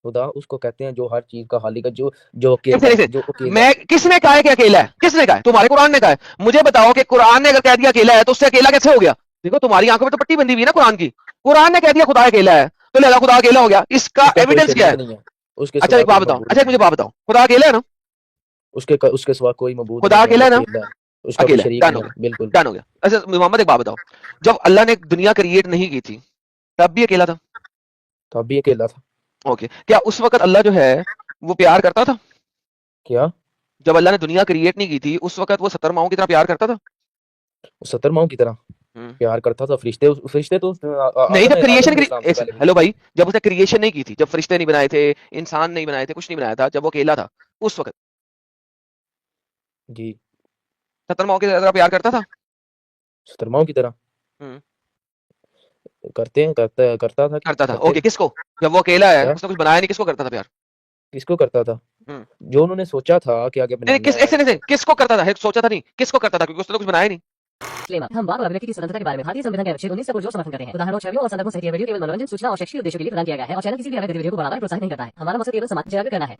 खुदा उसको कहते हैं जो हर चीज का खालिक है, जो एक अकेला है, सेकंड, जो अकेला है। मैं किसने कहा है कि अकेला है? किसने कहा है? तुम्हारे कुरान ने कहा है। मुझे बताओ कि कुरान ने अगर कह दिया अकेला है तो उससे अकेला कैसे हो गया? देखो तुम्हारी आंखों में तो पट्टी बंधी हुई है ना कुरान की। कुरान ने कह दिया खुदा अकेला है तो लिहाजा खुदा अकेला हो गया, इसका उसका कोई एविडेंस क्या शरीक है? नहीं है, उसके अच्छा सिवा एक बात कोई बताओ, मबूद अच्छा एक नहीं मुझे है, बात बताओ, खुदा अकेला है ना? उसके सिवा कोई मबूद खुदा नहीं है, अकेला वो है ना? अकेला है, उसका कोई अकेला है, शरीक डन नहीं हो है, गया, बिल्कुल। डन हो गया। अच्छा मोहम्मद एक बात बताओ, जब अल्लाह ने दुनिया क्रिएट नहीं की थी तब भी अकेला था? तो अभी अकेला था। ओके, क्या उस वक्त अल्लाह जो है वो प्यार करता था? क्या? जब अल्लाह ने दुनिया क्रिएट नहीं की थी उस वक्त वो 70 माओं की तरह प्यार करता था? वो 70 माओं की तरह हम्म। प्यार करता था। फरिश्ते तो नहीं, जब आदम क्रिएशन अलैहिस्सलाम से पहले भी हेलो थे। भाई, जब उसने क्रिएशन नहीं की थी, जब फरिश्ते नहीं बनाए थे, इंसान नहीं बनाए थे, कुछ नहीं बनाया था, जब वो अकेला था उस वक्त जी। 70 माओं की तरह प्यार करता था? 70 माओं की तरह हम्म। करता था कि करता था, करते ओके। थे। किसको? जब वो अकेला है, क्या? उसने कुछ बनाया नहीं, किसको करता था प्यार? किसको करता था? हम्म। जो उन्होंने सोचा था कि आगे नहीं नहीं, बनाना एक है। सेकंड, किसको करता था? सोचा था नहीं, किसको करता था? क्योंकि उसने तो कुछ बनाया नहीं। Disclaimer, हम वाक और अभिव्यक्ति की स्वतंत्रता के बारे में भारतीय संविधान के अनुच्छेद 19 का पुरजोर समर्थन करते हैं। उदाहरणों, छवियों और संदर्भों सहित यह वीडियो केवल मनोरंजन, सूचना और शैक्षिक उद्देश्यों के लिए प्रदान किया गया है और चैनल किसी भी अवैध गतिविधियों को बढ़ावा या प्रोत्साहित नहीं करता है। हमारा मकसद केवल समाज जागरूक करना है।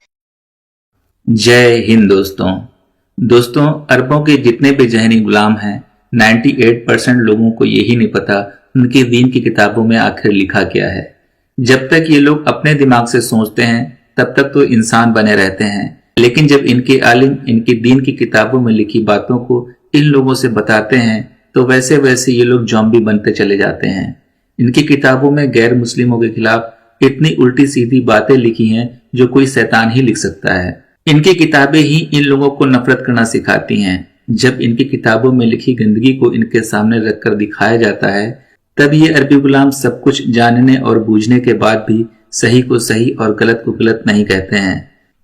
जय हिंद दोस्तों। दोस्तों, अरबों के जितने भी जहनी गुलाम हैं, 98% लोगों को यही नहीं पता उनके दीन की किताबों में आखिर लिखा क्या है। जब तक ये लोग अपने दिमाग से सोचते हैं तब तक तो इंसान बने रहते हैं, लेकिन जब इनके आलिम इनके दीन की किताबों में लिखी बातों को इन लोगों से बताते हैं तो वैसे वैसे ये लोग जॉम्बी बनते चले जाते हैं। इनकी किताबों में गैर मुस्लिमों के खिलाफ इतनी उल्टी सीधी बातें लिखी हैं जो कोई शैतान ही लिख सकता है। इनकी किताबें ही इन लोगों को नफरत करना सिखाती हैं। जब इनकी किताबों में लिखी गंदगी को इनके सामने रखकर दिखाया जाता है तब ये अरबी गुलाम सब कुछ जानने और बूझने के बाद भी सही को सही और गलत को गलत नहीं कहते हैं।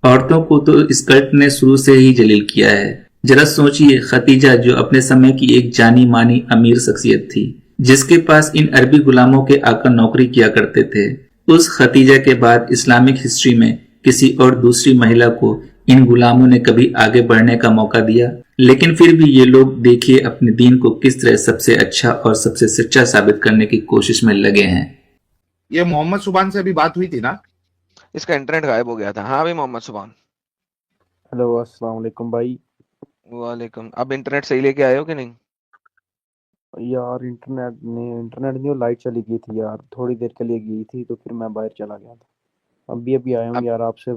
औरतों को तो इस कल्ट ने शुरू से ही जलील किया है। जरा सोचिए, खतीजा जो अपने समय की एक जानी मानी अमीर शख्सियत थी, जिसके पास इन अरबी गुलामों के आकर नौकरी किया करते थे, उस खतीजा के बाद इस्लामिक हिस्ट्री में किसी और दूसरी महिला को इन गुलामों ने कभी आगे बढ़ने का मौका दिया? लेकिन फिर भी ये लोग देखिए अपने दीन को किस तरह सबसे अच्छा और सबसे सच्चा साबित करने की कोशिश में लगे हैं। ये मोहम्मद सुबान से अभी बात हुई थी ना? इसका इंटरनेट गायब हो गया था। हाँ भाई मोहम्मद सुबान। हेलो, अस्सलाम वालेकुम भाई। वालेकुम। अब इंटरनेट सही लेके आए हो कि नहीं? यार इंटरनेट नहीं, वो लाइट चली गई थी यार, थोड़ी देर के लिए गई थी तो फिर मैं बाहर चला गया था। अभी अभी आया हूँ अब यार, आपसे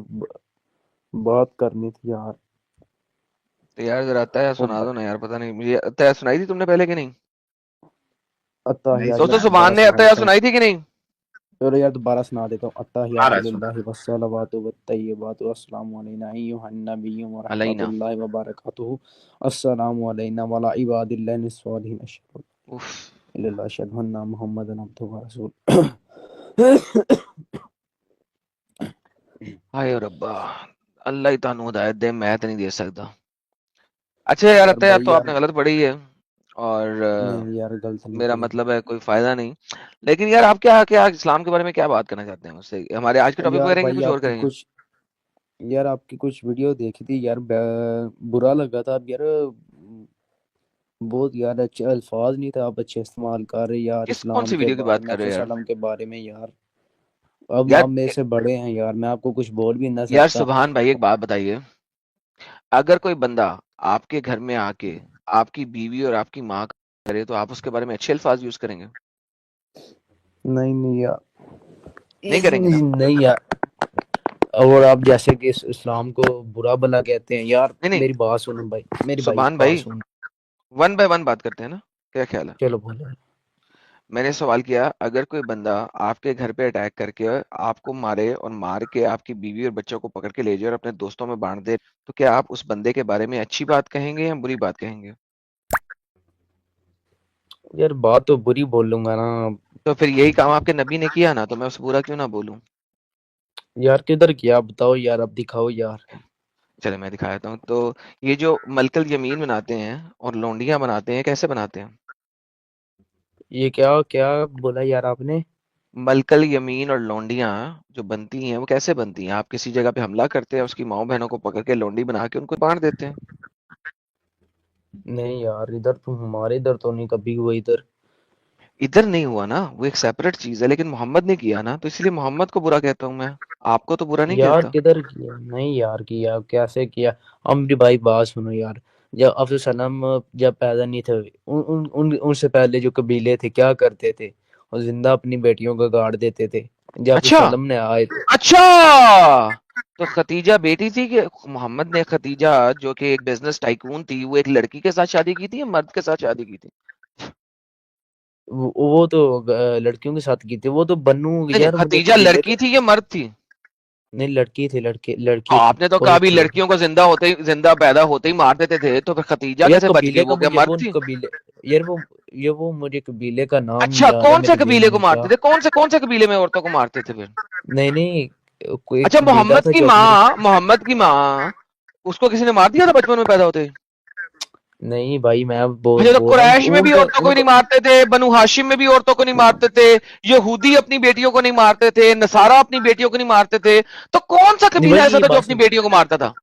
बात करनी थी यार। तो यार जरा अत्ताया वो सुना दो ना यार, पता नहीं मुझे अत्ताया सुनाई थी तुमने पहले कि नहीं? नहीं अत्ताहियात दोस्तों मैं सुनाया। सुभान दोबारा ने सुना अत्ताया देता हूँ। सुनाई थी कि नहीं? चलो यार दोबारा सुना देता हूँ। आ अत्ताहियातु रहा है, सुना। लिल्लाहि वस्सलावातु वत्तय्यिबातु अस्सलामु अलैना अय्युहन्नबिय्यु व अलैना। रहमतुल्लाहि व बरकातुहू अस्सलामु अलैना व अला इबादिल्लाहि स्सॉलिहीन अशहदु उफ। इल्लल्लाह अशहदु अन्ना मुहम्मदन अब्दुहु व रसूलुहु। हाय रब्बा, अल्लाह ही तानू हिदायत दे, मैं तो नहीं दे सकता। अच्छा यार यार अत्ताया भाई तो यार, आपने गलत पढ़ी है और नहीं यार गलत नहीं मेरा पड़ी। मतलब है कोई फायदा नहीं। लेकिन यार आप क्या क्या इस्लाम के बारे में क्या बात करना चाहते हैं मुझसे? हमारे आज के टॉपिक पे यार करेंगे भाई कुछ और आपकी करेंगे? कुछ यार आपकी कुछ वीडियो देखी थी यार, बुरा लगा था अब यार। बहुत यार अच्छे अल्फाज नहीं था आप अच्छे इस्तेमाल कर रहे यार, किस कौन इस्लाम सी के वीडियो की बारे बात में, कर रहे नबी हो यार? सल्लम के बारे में यार। अब यार आप मेरे से बड़े हैं यार, मैं आपको कुछ बोल भी ना यार सकता। सुभान भाई एक बात बताइए, अगर कोई बंदा आपके घर में आके आपकी बीवी और आपकी माँ करे तो आप उसके बारे में अच्छे अल्फाज यूज करेंगे? नहीं नहीं यार, नहीं करेंगे ना? नहीं यार। और आप जैसे कि इस्लाम को बुरा भला कहते हैं यार, नहीं नहीं मेरी बात सुनो भाई, मेरी भाई सुभान बात भाई, सुनो। वन बाय वन बात करते हैं ना, क्या ख्याल है? चलो बोलो। मैंने सवाल किया, अगर कोई बंदा आपके घर पे अटैक करके आपको मारे और मार के आपकी बीवी और बच्चों को पकड़ के ले जाए और अपने दोस्तों में बांट दे, तो क्या आप उस बंदे के बारे में अच्छी बात कहेंगे या बुरी बात कहेंगे? यार बात तो बुरी बोलूंगा ना। तो फिर यही काम आपके नबी ने किया ना, तो मैं उसे बुरा क्यों ना बोलूं? यार किधर किया बताओ यार, अब दिखाओ यार। चले मैं दिखा देता हूँ। तो ये जो मलकल यमीन बनाते हैं और लौंडियां बनाते हैं, कैसे बनाते हैं? ये क्या क्या बोला यार आपने? मलकल यमीन और लौंडियां जो बनती हैं वो कैसे बनती हैं? आप किसी जगह पे हमला करते हैं, उसकी माओ बहनों को पकड़ के लौंडी बना के उनको बांट देते हैं। नहीं यार, इधर तो हमारे इधर तो नहीं कभी हुआ इधर। इधर नहीं हुआ ना, वो एक सेपरेट चीज है, लेकिन मोहम्मद ने किया ना, तो इसलिए मोहम्मद को बुरा कहता हूँ मैं, आपको तो बुरा नहीं यार कहता। किधर किया, नहीं यार किया, कैसे किया। अब मेरी भाई बात सुनो यार, जब अफजल सलम जब पैदा नहीं थे, उनसे पहले जो कबीले थे क्या करते थे, और जिंदा अपनी बेटियों को गाड़ देते थे। जब अफजल अच्छा सलम ने आए थे। अच्छा, तो खतीजा बेटी थी कि मोहम्मद ने खतीजा जो कि एक बिजनेस टाइकून थी, वो एक लड़की के साथ शादी की थी या मर्द के साथ शादी की थी? वो तो लड़कियों के साथ की थी, वो तो बन्नू नहीं नहीं, यार, मुझे खतीजा कबीले लड़की थी या मर्द थी? नहीं, लड़की थी, लड़की थी, आपने तो और कहा एक भी छोटी। लड़कियों को जिंदा पैदा होते ही मार देते थे, तो फिर खतीजा यार कैसे बच गई, कबीले का वो क्या मुझे मर्द वो थी? कबीले, यार वो ये वो मुझे कबीले का नाम नहीं अच्छा, याद है कौन से मेरे जेहन कबीले को में क्या। मारते थे, कौन से कबीले में औरतों को मारते थे फिर? नहीं नहीं, कोई एक अच्छा, कबीला था जो मेरे। मोहम्मद की माँ, उसको किसी ने मार दिया था बचपन में पैदा होते ही? नहीं भाई, मैं अच्छा, तो बोल रहा हूँ कुरैश में भी उनका औरतों को नहीं उनको। मारते थे, बनु हाशिम में भी औरतों को नहीं मारते थे, यहूदी अपनी बेटियों को नहीं मारते थे, नसारा अपनी बेटियों को नहीं मारते थे, तो कौन सा नहीं कबीला भाई ऐसा मेरी था जो बात अपनी सुन, बेटियों को मारता था?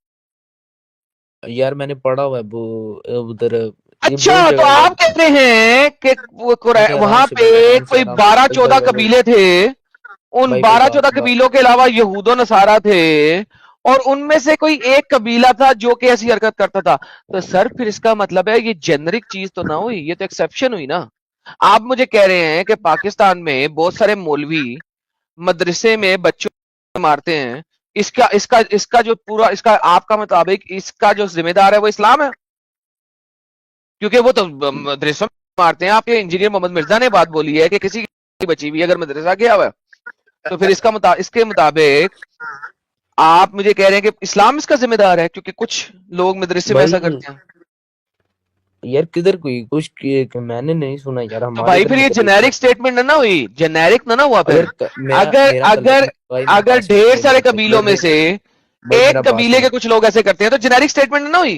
यार मैंने पढ़ा हुआ है वो उधर, ये अच्छा, बहुत तो जगह आप है। कहते हैं कि मुझे आराम वहां से पे बोलो, आराम से कोई आराम से, बारह भाई चौदह भाई भाई कबीले थे, उन भाई भाई बारह चौदह बात। कबीलों के अलावा यहूदो नसारा थे, और उनमें से कोई एक कबीला था जो कि ऐसी हरकत करता था, तो सर फिर इसका मतलब है ये जेनरिक चीज तो ना हुई, ये तो एक्सेप्शन हुई ना। आप मुझे कह रहे हैं कि पाकिस्तान में बहुत सारे मौलवी मदरसे में बच्चों को मारते हैं, इसका इसका इसका जो पूरा इसका आपका मुताबिक इसका जो जिम्मेदार है वो इस्लाम है, क्योंकि वो तो मदरसों में मारते हैं। आपके इंजीनियर मोहम्मद मिर्जा ने बात बोली है कि किसी की बची हुई अगर मदरसा गया हुआ है, तो फिर इसके मुताबिक आप मुझे कह रहे हैं कि इस्लाम इसका जिम्मेदार है, क्योंकि कुछ लोग मदरसे में ऐसा भाई करते हैं। यार किधर कोई कुछ मैंने नहीं सुना यार, तो हमारे भाई इधर फिर नहीं ये कभी सुना। जेनेरिक स्टेटमेंट ना हुई, जेनेरिक ना हुआ फिर। अगर मेरा अगर मेरा तल्लक अगर भाई, मेरी अगर बात सुनो ढेर भाई, सारे मेरी बात कबीलों में से भाई मेरा एक बात कबीले के सुनो कुछ लोग ऐसे करते हैं, तो जेनेरिक स्टेटमेंट ना हुई।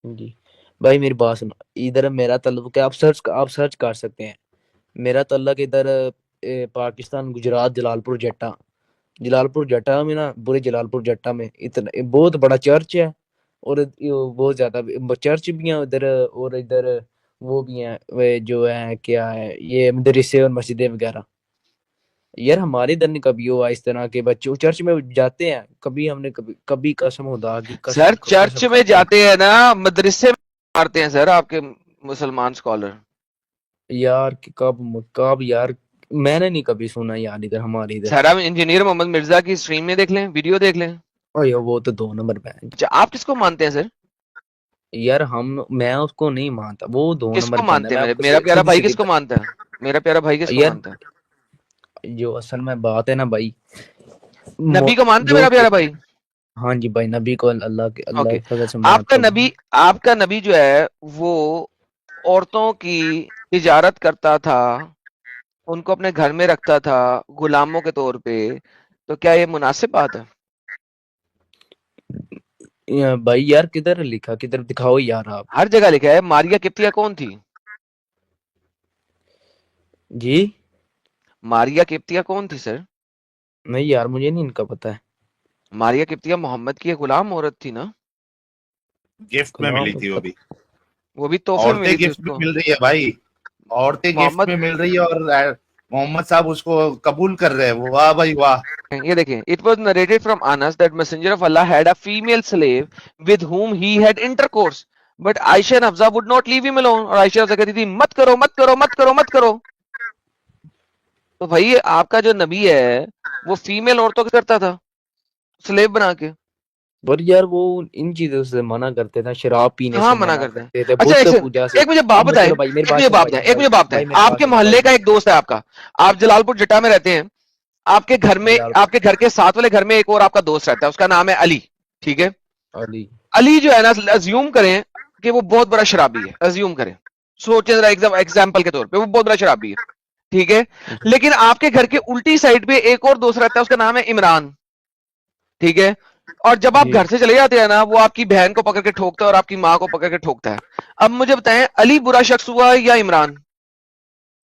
जी। भाई मेरी बात सुनो, इधर मेरा तल्लक है, आप सर्च कर सकते हैं। मेरा तल्लक इधर पाकिस्तान, गुजरात, जलालपुर जट्टा में ना, बुरे जलालपुर जट्टा में इतना बहुत बड़ा चर्च है, और ये बहुत ज्यादा चर्च भी है उधर, और इधर वो भी है, वे जो है क्या है, ये मदरसे और मस्जिदें वगैरह। यार हमारे इधर नहीं कभी हुआ इस तरह के, बच्चे चर्च में जाते हैं, कभी हमने कभी कभी कसम खुदा की सर, चर्च कसम में खाते हैं। जाते हैं ना, मदरसे में मारते हैं सर आपके मुसलमान स्कॉलर। यार कब यार, मैंने नहीं कभी सुना यार इधर, हमारे इधर। सर, आप इंजीनियर मोहम्मद मिर्जा की स्ट्रीम में देख लें, वीडियो देख लें। अरे वो तो 2 नंबर पे है। अच्छा, आप किसको मानते हैं सर? यार मैं उसको नहीं मानता, वो दो किसको नंबर पे है, मानते हैं? मैं मेरे आपको मेरा प्यारा सीधी भाई सीधी किसको मानता है? मेरा प्यारा भाई किसको यार मानता है? जो असल में बात है ना भाई, नबी को मानते हैं जो मेरा प्यारा भाई? हाँ जी भाई, नबी को अल्लाह ओके। के फजल से मानता हूँ। आपका नबी जो है वो औरतों की तिजारत करता था, उनको अपने घर में रखता था गुलामों के तौर पे, तो क्या ये मुनासिब बात है? भाई यार किधर लिखा, किधर दिखाओ यार आप। हर जगह लिखा है। मारिया किप्तिया कौन थी? जी मारिया किप्तिया कौन थी सर? नहीं यार, मुझे नहीं इनका पता है। मारिया किप्तिया मोहम्मद की एक गुलाम औरत थी ना? गिफ्ट में मिली गुलाम थी वो भी। वो भी तोहफे में औरतें मिली थी गिफ्ट में उसको। मिल रही है भाई, औरतें गिफ्ट मोहम्मद, में मिल रही है, और मोहम्मद साहब उसको कबूल कर रहे हैं। वाह भाई वाह। ये देखें, it was narrated from Anas that messenger of Allah had a female slave with whom he had intercourse, but Ayesha and Hafsa would not leave him alone, और आयशा हफ्सा कहती थी मत करो मत करो मत करो मत करो। तो भाई ये आपका जो नबी है वो फीमेल औरतों को करता था स्लेव बना के? पर यार वो इन चीजों से मना करते थे, शराब पीने कहाँ से मना मना करते हैं? करते थे, अच्छा, बुत पूजा से। एक मुझे बात अब बताएं, चलो भाई मेरी बात सुनो भाई, एक मुझे बात बताएं, भाई मेरी बात आपके सुनो मोहल्ले भाई, का एक दोस्त है आपका, आप जलालपुर जट्टा में रहते हैं, आपके घर में, जलाल आपके घर के साथ वाले घर में एक और आपका दोस्त रहता है, उसका नाम है अली, ठीक है? अली। अली जो है ना, अज्यूम करें कि वो बहुत बड़ा शराबी है, अज्यूम करें, सोचे जरा एग्जाम्पल के तौर पे वो बहुत बड़ा शराबी है, ठीक है? लेकिन आपके घर के उल्टी साइड पे एक और दोस्त रहता है, उसका नाम है इमरान, ठीक है? और जब आप जी घर से चले जाते हैं ना, वो आपकी बहन को पकड़ के ठोकता है और आपकी माँ को पकड़ के ठोकता है। अब मुझे बताएं, अली बुरा शख्स हुआ या इमरान?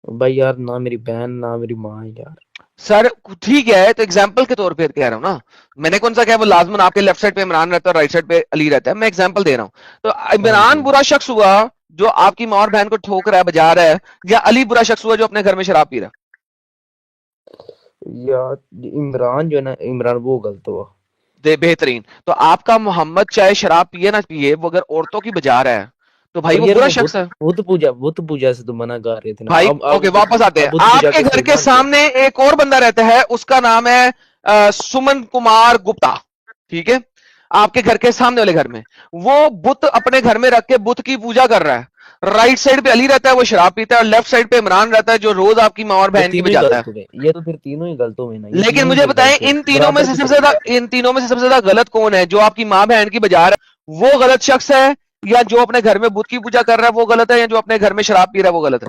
भाई यार, ना मेरी बहन ना मेरी माँ है यार। सर ठीक है, तो एग्जाम्पल के तौर पे कह रहा हूं ना, मैंने कौन सा क्या वो लाजमन आपके लेफ्ट साइड पे इमरान रहता है और राइट साइड पे अली रहता है, मैं एग्जाम्पल दे रहा हूं। तो हाँ इमरान जी बुरा शख्स हुआ जो आपकी माँ और बहन को ठोक रहा है, बजा रहा है, या अली बुरा शख्स हुआ जो अपने घर में शराब पी रहा है? यार इमरान जो है ना, इमरान वो गलत हुआ। बेहतरीन। तो आपका मोहम्मद चाहे शराब पिए ना पिए, वो अगर औरतों की बजा रहा है तो भाई और वो यार बुरा वो शख्स है। बुत पूजा से तो मना कर रहे थे ना। भाई अब ओके, वापस आते अब हैं। बुत पूजा आपके के घर सही के मानते हो? सामने एक और बंदा रहता है, उसका नाम है सुमन कुमार गुप्ता, ठीक है? आपके घर के सामने वाले घर में वो बुत अपने घर में रख के बुत की पूजा कर रहा है। राइट साइड पे अली रहता है, वो शराब पीता है, और लेफ्ट साइड पे इमरान रहता है जो रोज आपकी माँ और फिर बहन की तीनों ही बजाता है। गलत हुए, ये तो फिर तीनों ही गलत हुए ना, ये लेकिन तीनों ही मुझे फिर बताएं, गलत हुए, इन तीनों में बराबर से की सबसे तरह ज्यादा गलत। इन तीनों में से सबसे ज्यादा गलत कौन है? जो आपकी माँ बहन की बजा रहा है वो गलत शख्स है, या जो अपने घर में बुत की पूजा कर रहा है वो गलत है, या जो अपने घर में शराब पी रहा है वो गलत है?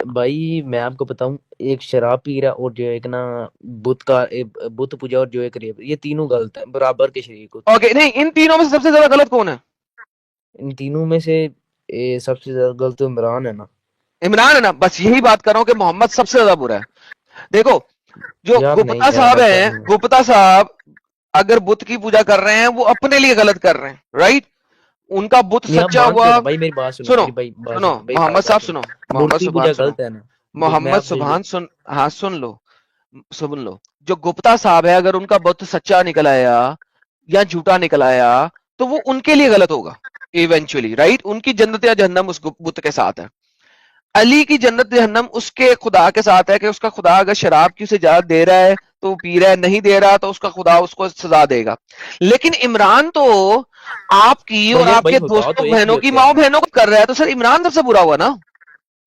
भाई मैं आपको बताऊं, एक शराब पी रहा और जो एक ना बुत पूजा और जो एक रेप, ये तीनों गलत है, बराबर के शरीक होते हैं। ओके, नहीं, इन तीनों में से सबसे ज्यादा गलत कौन है? इन तीनों में से सबसे ज्यादा गलत तो इमरान है ना। इमरान है ना? बस यही बात कर रहा हूं कि मोहम्मद सबसे ज्यादा बुरा है। देखो, जो यार नहीं गुप्ता यार, साहब ऐसा हैं, नहीं है। गुप्ता साहब अगर बुत की पूजा कर रहे हैं वो अपने लिए गलत कर रहे हैं, राइट? उनका बुत नहीं आप सच्चा मानते हो हुआ। ना भाई, मेरी बात सुनो, सुनो, मेरी भाई बात सुनो, सुनो, भाई मोहम्मद बात साहब सुनो। सुनो, मोहम्मद मूर्ति सुभान पूजा सुनो, गलत है ना। मैं मोहम्मद आपसे सुभान सुन, हाँ सुन लो, सुन लो। जो गुप्ता साहब है, अगर उनका बुत सच्चा निकल आया या झूठा निकल आया तो वो उनके लिए गलत होगा इवेंचुअली, राइट? उनकी जन्नत या जहन्नम उस बुत के साथ है। अली की जन्नत जहन्नम उसके खुदा के साथ है कि उसका खुदा अगर शराब की उसे इजाजत दे रहा है तो वो पी रहा है, नहीं दे रहा तो उसका खुदा उसको सजा देगा। लेकिन इमरान तो आपकी पर और यार भाई आपके खुदा तो दोस्तों एक ही बहनों की होते हैं माँ ना। बहनों को कर रहा है, तो सर इमरान सबसे बुरा हुआ ना।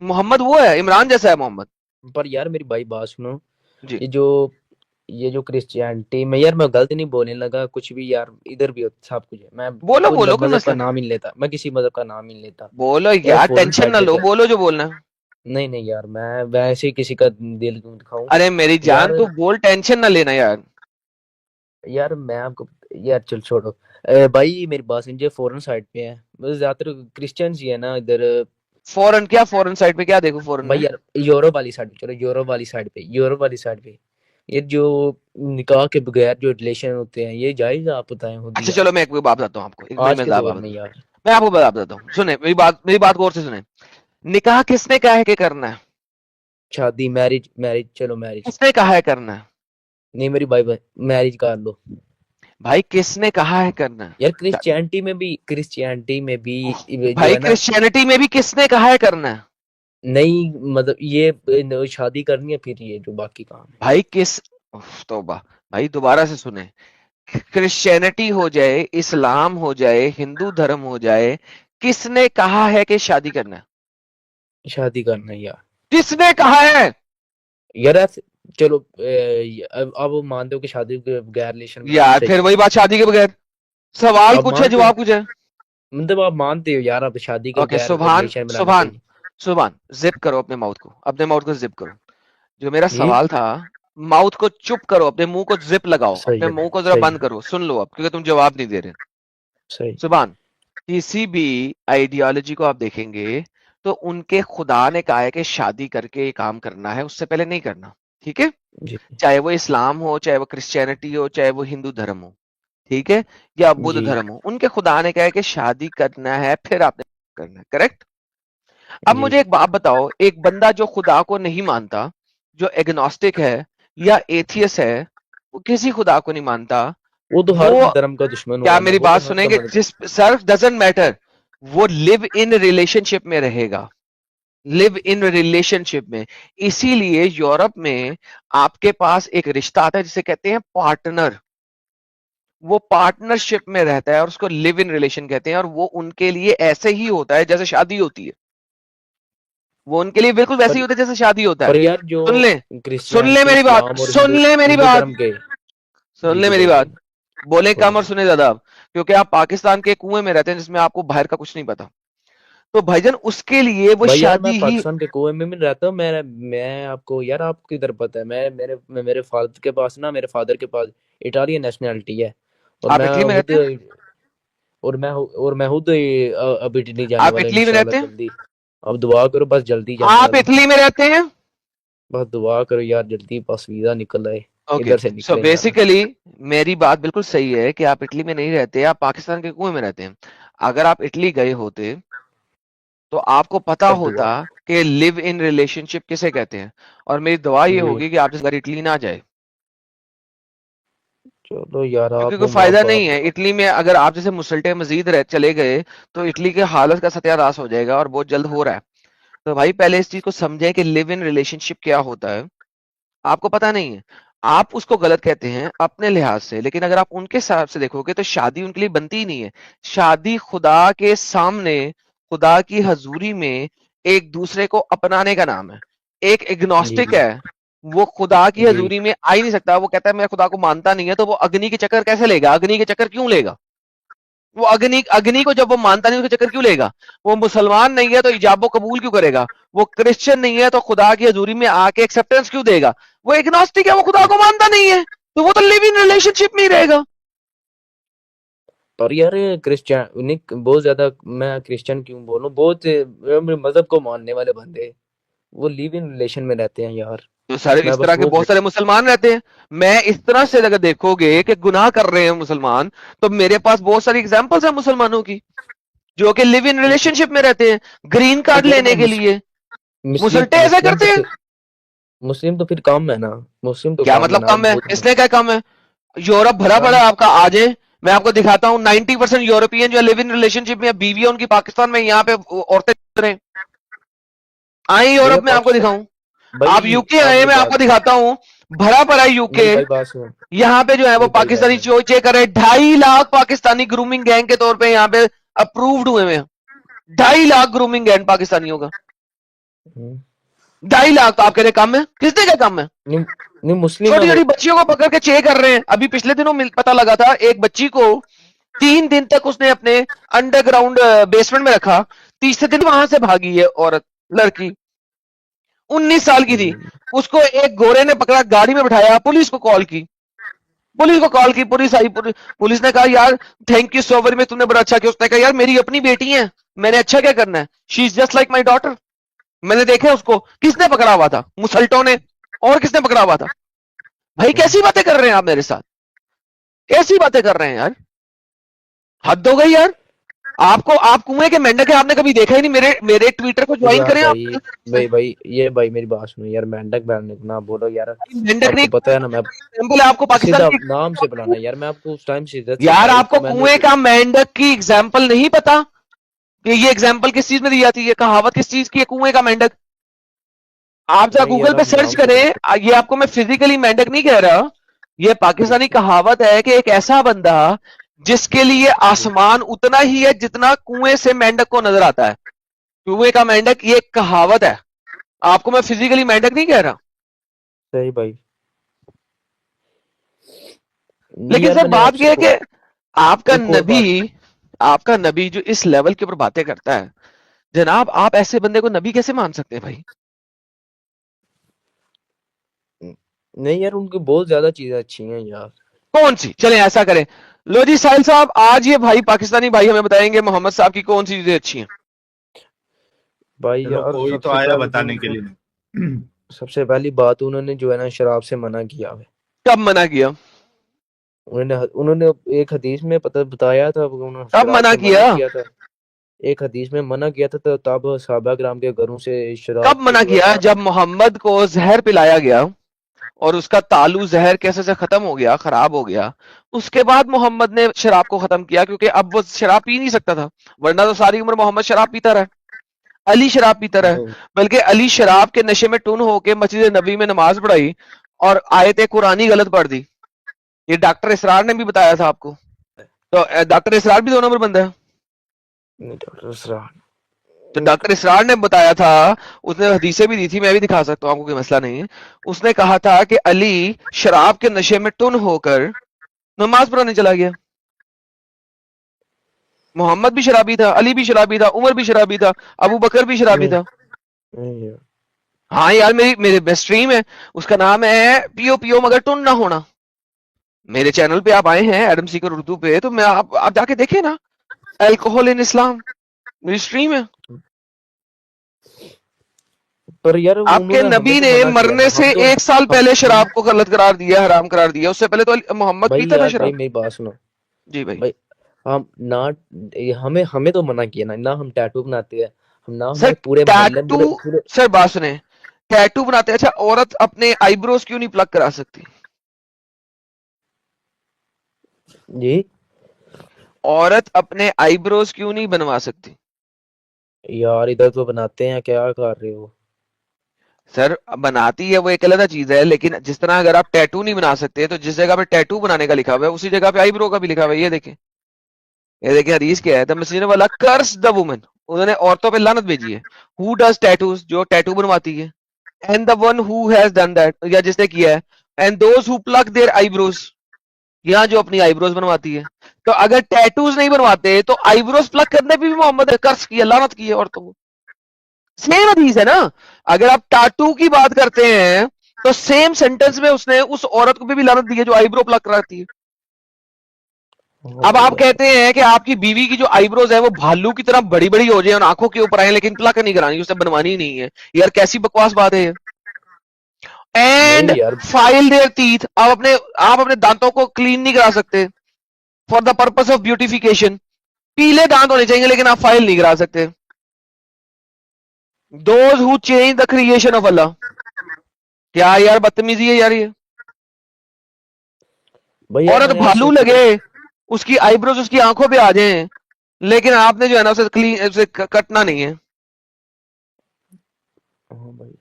मोहम्मद वो है, इमरान जैसा है मोहम्मद। पर यार मेरी भाई बात सुनो, जी, ये जो ये जो क्रिश्चियनिटी में, यार मैं गलत नहीं बोलने लगा कुछ भी यार, इधर भी सब कुछ है। मैं बोलो कोई बोलो, कोई मजहब का मसला नहीं। नाम ही नहीं लेता, मैं किसी मजहब का नाम ही नहीं लेता। बोलो यार यार, फॉरेन टेंशन साइड ना पे लो, तो बोलो जो बोलना है। नहीं नहीं यार, मैं वैसे ही किसी का दिल क्यों दिखाऊं। अरे मेरी जान, यार तू बोल, टेंशन ना लेना यार। यार मैं आपको, यार चल छोड़ो। भाई मेरी बात सुनिए, फॉरेन साइड पे है, मतलब ज्यादातर क्रिश्चियंस ही है ना इधर। फॉरेन क्या? फॉरेन साइड पे क्या देखो फॉरेन भाई में? यार यूरोप वाली साइड पे चलो, यूरोप वाली साइड पे ये जो निकाह के बगैर जो रिलेशन होते हैं, ये जायज है? आप बताएं खुद ही अच्छा यार, चलो, मैं एक बात बताता हूँ आपको, एक बड़ी आज के मजेदार दौर बात में बताता हूँ। यार। मैं आपको बताता हूँ, सुने मेरी बात गौर से सुने। निकाह किसने कहा है कि करना है? शादी, मैरिज, मैरिज, चलो मैरिज। किसने कहा है करना है? नहीं मेरी भाई, मैरिज कर लो। भाई किसने कहा है करना है? यार शादी। क्रिश्चियनिटी में भी ये जो भाई है ना, क्रिश्चियनिटी में भी किसने कहा है करना है? नहीं मतलब ये शादी करनी है, फिर ये जो बाकी काम है। भाई किस, तौबा। भाई दोबारा से सुने। क्रिश्चियनिटी हो जाए, इस्लाम हो जाए, हिंदू धर्म हो जाए, किसने कहा है कि शादी करना है? शादी करना है यार। किसने कहा है? यार चलो अब वो मानते हो कि शादी के बगैर रिलेशन बनाना यार सही फिर है। वही बात, शादी के बगैर। सवाल अब कुछ है, मानते हो, जवाब कुछ है। मतलब आप मानते हो यार, अब शादी के ओके, बगैर सुभान रिलेशन बनाना सुभान चाहिए। सुभान, जिप करो अपने माउथ को, अपने माउथ को जिप करो। जो मेरा जी सवाल था, माउथ को चुप करो, अपने मुंह को जिप लगाओ, सही अपने है, मुंह को जरा सही बंद है, करो, सुन लो अब, क्योंकि तुम जवाब नहीं दे रहे। सही। सुभान, किसी भी आइडियोलॉजी को आप देखेंगे तो उनके खुदा ने कहा है कि शादी करके ये काम करना है, उससे पहले नहीं करना, ठीक है? जी चाहे वो इस्लाम हो, चाहे वो क्रिश्चियनिटी हो, चाहे वो हिंदू धर्म हो, ठीक है, या बुद्ध जी धर्म हो, उनके खुदा ने कहा है कि शादी करना है, फिर आपने करना है, करेक्ट? अब जी। मुझे एक बात बताओ, एक बंदा जो खुदा को नहीं मानता, जो एग्नोस्टिक है या एथियस है, वो किसी खुदा को नहीं मानता, वो तो हर वो, धर्म का दुश्मन क्या हुआ ना, मेरी वो तो बात हर का सुनेंगे? मतलब। जिस सर्फ डजंट मैटर, वो लिव इन रिलेशनशिप में रहेगा, लिव इन रिलेशनशिप में। इसीलिए यूरोप में आपके पास एक रिश्ता आता है जिसे कहते हैं पार्टनर। वो पार्टनरशिप में रहता है और उसको लिव इन रिलेशन कहते हैं, और वो उनके लिए ऐसे ही होता है जैसे शादी होती है। वो उनके लिए बिल्कुल वैसे ही पर होता है जैसे शादी होता है। पर यार जो सुन ले, सुन ले क्रिश्चियनिटी, मेरी बात, इस्लाम और सुन हिंदू ले मेरी हिंदू बात, धर्म के। सुन जी ले जी मेरी बोलिए, बात। बोले कम और बोलिए। सुने ज्यादा आप, क्योंकि आप पाकिस्तान के कुएं में रहते हैं जिसमें आपको बाहर का कुछ नहीं पता। तो भाईजान उसके लिए वो भाई यार मैं शादी ही, पाकिस्तान के कुएं में भी रहता हूँ। मैं आपको यार, आपको किधर पता है, मेरे फादर के पास ना, मेरे फादर के पास इटालियन नेशनैलिटी है। और आप मैं इटली में खुद रहते हैं? और मैं खुद अब इटली जाने आप वाला हूँ इटली में इंशाल्लाह रहते हैं? जल्दी। अब दुआ करो, बस जल्दी जाने आप वाला हूँ। इटली में रहते हैं? बस दुआ करो यार, जल्दी बस वीजा निकल आए, ओके, इधर से सो निकले यार। बेसिकली मेरी बात बिल्कुल सही है कि आप इटली में नहीं रहते, आप पाकिस्तान के कुएं में रहते हैं। अगर आप इटली गए होते तो आपको पता तब होता हुआ कि लिव इन रिलेशनशिप किसे कहते हैं। और मेरी दुआ ये जी। होगी कि आप जिस घर इटली ना जाए, चलो यार क्योंकि कोई आपने माँ फायदा नहीं बाप है इटली में। अगर आप जैसे मुसल्टे मजीद रह चले गए तो इटली के हालत का सत्यानाश हो जाएगा, और बहुत जल्द हो रहा है। तो भाई पहले इस चीज को समझें कि लिव इन रिलेशनशिप क्या होता है। आपको पता नहीं है, आप उसको गलत कहते हैं अपने लिहाज से, लेकिन अगर आप उनके हिसाब से देखोगे तो शादी उनके लिए बनती ही नहीं है। शादी खुदा के सामने, खुदा की हजूरी में एक दूसरे को अपनाने का नाम है। एक जी एग्नोस्टिक है, वो खुदा की जी हजूरी में आ ही नहीं सकता। वो कहता है मैं खुदा को मानता नहीं है, तो वो अग्नि के चक्कर कैसे लेगा? अग्नि के चक्कर क्यों लेगा? वो अग्नि अग्नि को जब वो मानता नहीं, उसके चक्कर क्यों लेगा? वो मुसलमान नहीं है तो इजाबो कबूल क्यों करेगा? वो क्रिश्चियन नहीं है तो खुदा की हजूरी में आके एक्सेप्टेंस क्यों देगा? वो एग्नोस्टिक है, वो खुदा को मानता नहीं है, तो वो तो लिव इन रिलेशनशिप में ही रहेगा। पर यार क्रिश्चियन बहुत ज्यादा, मैं क्रिश्चियन क्यों बोलूं, बहुत मजहब को मानने वाले बंदे वो लिव इन रिलेशन में रहते हैं यार। तो सारे मैं इस बस तरह के वो बहुत सारे मुसलमान रहते हैं। मैं इस तरह से अगर देखोगे कि गुनाह कर रहे हैं मुसलमान, तो मेरे पास बहुत सारी एग्जांपल्स हैं मुसलमानों की जो कि लिव इन रिलेशनशिप में रहते हैं ग्रीन तो कार्ड यार लेने वो के लिए। मुस्लिम मुसल्टे ऐसा मुस्लिम तो करते हैं। फिर मुस्लिम तो फिर कम है ना। मुस्लिम तो क्या कम है मतलब ना कम है? बहुत इसने क्या कम है? यूरोप भरा पड़ा कम। है आपका, आ जाए मैं आपको दिखाता हूँ। 90% यूरोपियन जो लिव इन रिलेशनशिप में, बीवी है उनकी पाकिस्तान में, यहाँ पे औरतें रहे। आए भैया यूरोप में आपको पाकिस्तान दिखाऊं। आप भाई यूके आप आए, मेरी मैं आपको बात दिखाता हूँ। भरा पड़ा है यूके। मेरी भाई बात सुनो यहाँ पे जो है वो मेरी भाई बात पाकिस्तानी सुनो चोचे कर रहे। 2.5 लाख पाकिस्तानी ग्रूमिंग गैंग के तौर पे यहाँ पे अप्रूव्ड हुए हैं। 2.5 लाख ग्रूमिंग गैंग पाकिस्तानियों का। हम्म, 2.5 लाख। तो आप कह रहे कम है? किसने क्या कम है? नहीं नहीं मुस्लिम है छोटी वो। छोटी बच्चियों को पकड़ के चे कर रहे हैं। अभी पिछले दिनों पता लगा था, एक बच्ची को 3 दिन तक उसने अपने अंडरग्राउंड बेसमेंट में रखा। तीसरे दिन वहां से भागी है औरत, लड़की 19 साल की थी। हम्म, उसको एक गोरे ने पकड़ा, गाड़ी में बिठाया, पुलिस को कॉल की। पुलिस को कॉल की, पुलिस आई। पुलिस ने कहा यार thank you so very much, तुमने बड़ा अच्छा किया। उसने कहा यार मेरी अपनी बेटी है, मैंने अच्छा क्या करना है? She is just like my daughter. मैंने देखा उसको। किसने पकड़ा हुआ था? मुसल्टों ने। और किसने पकड़ा हुआ था? भाई हम्म। कैसी बातें कर रहे हैं आप मेरे साथ? कैसी बातें कर रहे हैं यार? हद हो गई यार। आपको, आप कुएं के मेंढक है, आपने कभी देखा ही नहीं। मेरे मेरे ट्विटर को ज्वाइन यार करें आप। भाई ये भाई मेरी बात सुनो यार, मेंढक बैठने ना बोलो यार। मेंढक आपको नहीं, पता है ना मैं एग्जाम्पल है आपको पाकिस्तान सीधा की। नाम से बुलाना यार, मैं आपको उस टाइम से इज्जत से यार बुलाया आपको तो मैंने कुएं का मेंढक की एग्जाम्पल नहीं पता कि ये एग्जाम्पल किस चीज में दी जाती है? कहावत किस चीज की है? कुएं का मेंढक। आप जरा नहीं गूगल यार पे आप सर्च नाम से करें। बुलाते ये आपको मैं फिजिकली मेंढक नहीं कह रहा। ये जी पाकिस्तानी कहावत है कि एक ऐसा बंदा जिसके लिए जी आसमान उतना ही है जितना कुएं से मेंढक को नजर आता है। कुएं का मेंढक, ये एक कहावत है। आपको मैं फिजिकली मेंढक नहीं कह रहा। सही भाई। लेकिन यार सर मैंने बात आपसे यह है कि आपका एक और नबी, बात आपका नबी जो इस लेवल के ऊपर बातें करता है, जनाब आप ऐसे बंदे को नबी कैसे मान सकते हैं भाई? नहीं यार, उनकी बहुत ज्यादा चीजें अच्छी हैं यार। कौन सी? चलें ऐसा करें, लो जी साहिल साहब, आज ये भाई पाकिस्तानी भाई हमें बताएंगे मोहम्मद साहब की कौन सी चीजें अच्छी हैं। भाई चलो यार कोई तो आया बताने के लिए। सबसे पहली बात उन्होंने जो है ना शराब से मना किया है। कब मना किया? उन्होंने उन्होंने एक हदीस में पता बताया था, उन्होंने कब शराब मना से मना किया? किया था। एक हदीस में मना किया था, तो तब सहाबा किराम के घरों से शराब कब को मना जो है किया? ना। जब मोहम्मद को जहर पिलाया गया और उसका तालु जहर कैसे से खत्म हो गया, खराब हो गया। उसके बाद मोहम्मद ने शराब को खत्म किया, क्योंकि अब वो शराब पी नहीं सकता था। वरना तो सारी उम्र मोहम्मद शराब पीता रहा। अली शराब पीता रहा। नहीं बल्कि अली शराब के नशे में टुन होकर मस्जिद नबी में नमाज पढ़ाई और आयत कुरानी गलत पढ़ दी। ये डॉक्टर इसरार ने भी बताया था आपको। तो डॉक्टर इसरार भी 2 नंबर बंदा है। नहीं डॉक्टर इसरार तो डॉक्टर इसरार ने बताया था, उसने हदीसें भी दी थी, मैं भी दिखा सकता हूँ आपको, कोई मसला नहीं है। उसने कहा था कि अली शराब के नशे में टुन होकर नमाज पढ़ाने चला गया। मोहम्मद भी शराबी था, अली भी शराबी था, उमर भी शराबी था, अबू बकर भी शराबी नहीं था। नहीं यार। हाँ यार, मेरी मेरे बेस्ट स्ट्रीम है, उसका नाम है पियो पियो मगर टुन ना होना। मेरे चैनल पे आप आए हैं एडम सीकर उर्दू पे, तो मैं आप जाके देखें ना, अल्कोहल इन इस्लाम मेरी स्ट्रीम है। पर यार आपके उन्होंने हमें नबी तो ने मना किया मरने ना, से हम तो 1 साल हम पहले हम शराब को गलत करार दिया, हराम करार दिया। उससे पहले तो मोहम्मद भाई पीता था यार भाई शराब। मेरी बात सुनो जी भाई। भाई। हम ना, हमें हमें तो मना किया ना, ना हम टैटू बनाते हैं, हम ना सर हमारे पूरे मोहल्ले में टैटू, पूरे पूरे। सर बात सुने, टैटू बनाते हैं, अच्छा औरत अपने आईब्रोज क्यों नहीं प्लग करा सकती? जी औरत अपने आईब्रोज क्यों नहीं बनवा सकती? यार इधर तो बनाते हैं, क्या कर रहे हो? सर बनाती है वो एक अलग चीज है, लेकिन जिस तरह अगर आप टैटू नहीं बना सकते तो जिस जगह पे टैटू बनाने का लिखा हुआ है उसी जगह पे आईब्रो का भी लिखा हुआ है। ये देखें हदीस क्या है, द मैसेंजर वाला कर्स द वुमन, उन्होंने औरतों पे लानत भेजी है, हु डज टैटूज, जो टैटू बनवाती है, and the one who has done that, या जिसने किया है, and those who pluck their eyebrows, यहाँ जो अपनी आईब्रोज बनवाती है। तो अगर टैटूज नहीं बनवाते तो आईब्रोज प्लग करने पे भी मोहम्मद ने कर्स किया, लानत की है औरतों को। सेम हदीस है ना, अगर आप टाटू की बात करते हैं तो सेम सेंटेंस में उसने उस औरत को भी लानत दी है जो आईब्रो प्लग कराती है। हाँ अब भाई आप यार। कहते हैं कि आपकी बीवी की जो आईब्रोज है वो भालू की तरह बड़ी बड़ी हो जाए और आंखों के ऊपर आए, लेकिन प्लग नहीं करानी, उसे बनवानी ही नहीं है। यार कैसी बकवास बात है ये। एंड नहीं यार। फाइल देयर टीथ, आप अपने दांतों को क्लीन नहीं करा सकते for the purpose of beautification, पीले दांत होने चाहिए लेकिन आप फाइल नहीं करा सकते। Those who change the creation of Allah, क्या यार बदतमीजी है यार ये। भाई यार औरत मैंने आपसे भालू एक लगे, उसकी आईब्रोज उसकी आंखों पे आ जाए, लेकिन आपने जो है ना उसे क्लीन, उसे कटना नहीं है। हाँ भाई।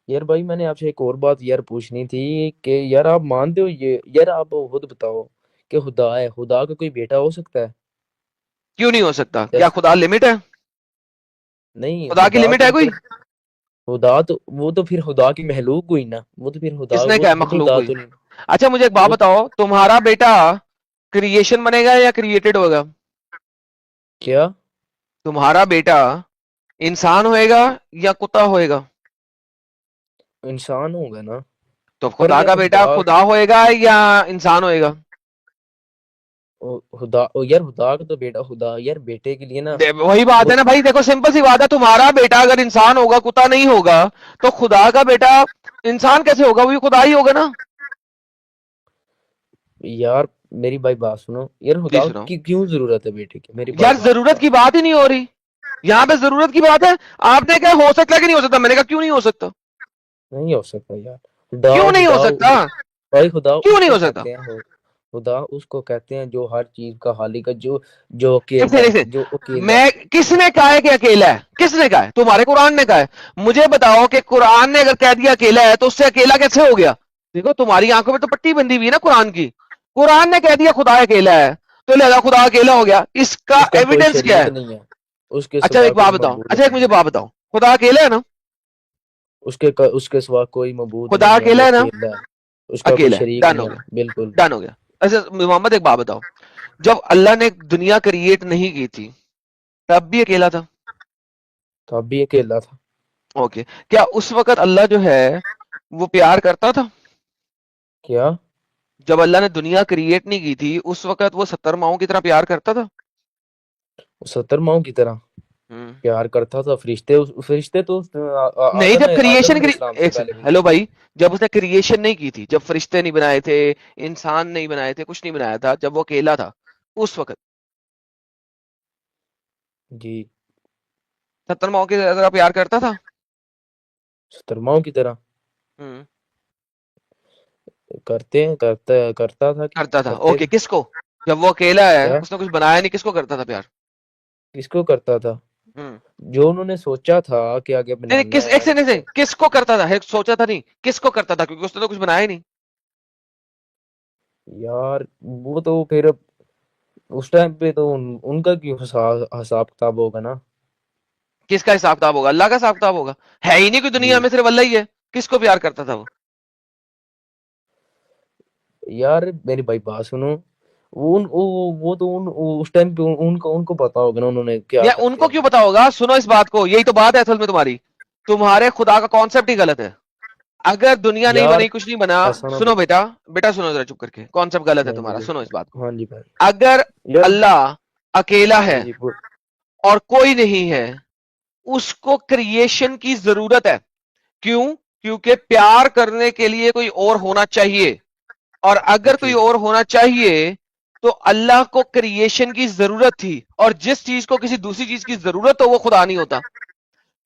यार भाई मैंने आपसे एक और बात यार पूछनी थी कि यार आप मानते हो ये, यार आप खुद बताओ कि खुदा है, खुदा का कोई बेटा हो सकता है? क्यों नहीं हो सकता? क्या जैसे खुदा लिमिट है? नहीं, खुदा की खुदा लिमिट तो है कोई? मतलब खुदा तो वो तो फिर खुदा की महलूक हुई ना, वो तो फिर खुदा, किसने वो कहा है तो मखलूक खुदा हुई? तो नहीं। अच्छा मुझे एक बात वो बताओ, तुम्हारा बेटा क्रिएशन बनेगा या क्रिएटेड होगा? क्या? तुम्हारा बेटा इंसान होएगा या कुत्ता होएगा? इंसान होगा ना। तो पर खुदा यार का बेटा खुदा, खुदा होएगा या इंसान होएगा? खुदा यार खुदा का तो बेटा, खुदा यार बेटे के लिए ना। वही बात वो है ना भाई, देखो सिंपल सी बात है, तुम्हारा बेटा अगर इंसान होगा, कुत्ता नहीं होगा, तो खुदा का बेटा इंसान कैसे होगा? वो भी खुदा ही होगा ना। यार मेरी भाई बात सुनो यार, जी खुदा सुनाओ। की क्यों जरूरत है बेटे की, मेरी भाई यार बात जरूरत की बात ही नहीं हो रही, यहाँ पे जरूरत की बात है। आपने क्या हो सकता है कि नहीं हो सकता, मैंने कहा क्यों नहीं हो सकता। नहीं हो सकता यार। खुदा क्यों नहीं हो खुदा सकता? भाई खुदा क्यों नहीं उसको हो सकता? कहते हैं खुदा उसको कहते हैं जो हर चीज का खालिक है, जो अकेला किसने है, किसने जो अकेला है। मैं किसने कहा है कि अकेला है? किसने कहा है? तुम्हारे कुरान ने कहा है? मुझे बताओ कि कुरान ने अगर कह दिया अकेला है तो उससे अकेला कैसे हो गया? देखो तुम्हारी आंखों में तो पट्टी बंधी हुई है ना कुरान की। कुरान ने कह दिया खुदा अकेला है तो लिहाजा खुदा अकेला हो गया, इसका उसका कोई एविडेंस क्या शरीक है? नहीं है, उसके अच्छा सिवा एक कोई बात बताओ, मबूद अच्छा एक नहीं मुझे है। बात बताओ, खुदा अकेला है ना? उसके सिवा कोई मबूद खुदा नहीं है, अकेला वो है ना? अकेला है। उसका कोई अकेला है, शरीक डन नहीं हो है, गया, बिल्कुल। डन हो गया। अच्छा मोहम्मद एक बात बताओ, जब अल्लाह ने दुनिया क्रिएट नहीं की थी तब भी अकेला था? तो अब भी अकेला था। ओके, क्या उस वक्त अल्लाह जो है वो प्यार करता था? क्या? जब अल्लाह ने दुनिया क्रिएट नहीं की थी उस वक्त वो 70 माओं की तरह प्यार करता था? 70 माओं की तरह हम्म। प्यार करता था। फरिश्ते तो नहीं, जब आदम क्रिएशन अलैहिस्सलाम से एक पहले सेकंड, भी हेलो थे। भाई, जब उसने क्रिएशन नहीं की थी, जब फरिश्ते नहीं बनाए थे, इंसान नहीं बनाए थे, कुछ नहीं बनाया था, जब वो अकेला था उस वक्त जी। 70 माओं की तरह प्यार करता था? 70 माओं की तरह हम्म। करता था कि करता था, करते ओके, थे। किसको? जब वो अकेला है, क्या? उसने कुछ बनाया नहीं, किसको करता था प्यार? किसको करता था? हम्म। जो उन्होंने सोचा था कि आगे नहीं नहीं, बनाना किस एक है से नहीं से उनको। किसको करता था, सोचा था नहीं, किसको करता था, क्योंकि उसने तो कुछ बनाया ही नहीं। यार वो तो फिर उस टाइम पे तो उनका क्यों हिसाब किताब होगा ना। किसका हिसाब किताब होगा? अल्लाह का हिसाब किताब होगा। है ही नहीं कोई दुनिया जी। में, सिर्फ अल्लाह ही है। किसको प्यार करता था वो? यार मेरी भाई बात सुनो, वो तो उस टाइम पे उनको उनको पता होगा ना उन्होंने क्या या करते उनको क्यों हैं। पता होगा? सुनो इस बात को, यही तो बात है असल में तुम्हारी, तुम्हारे खुदा का कॉन्सेप्ट ही गलत है। अगर दुनिया नहीं यार बनी, कुछ नहीं बना, ऐसा ना सुनो बोलो। बेटा, बेटा सुनो जरा, चुप करके, कॉन्सेप्ट गलत है हाँ जी तुम्हारा, सुनो इस बात को। हाँ जी भाई। अगर यार अल्लाह अकेला है हाँ जी और कोई नहीं है, उसको क्रिएशन की जरूरत है। क्यों? क्योंकि प्यार करने के लिए कोई और होना चाहिए, और अगर कोई जी और होना चाहिए तो अल्लाह को क्रिएशन की जरूरत थी, और जिस चीज को किसी दूसरी चीज की जरूरत हो वो खुदा नहीं होता,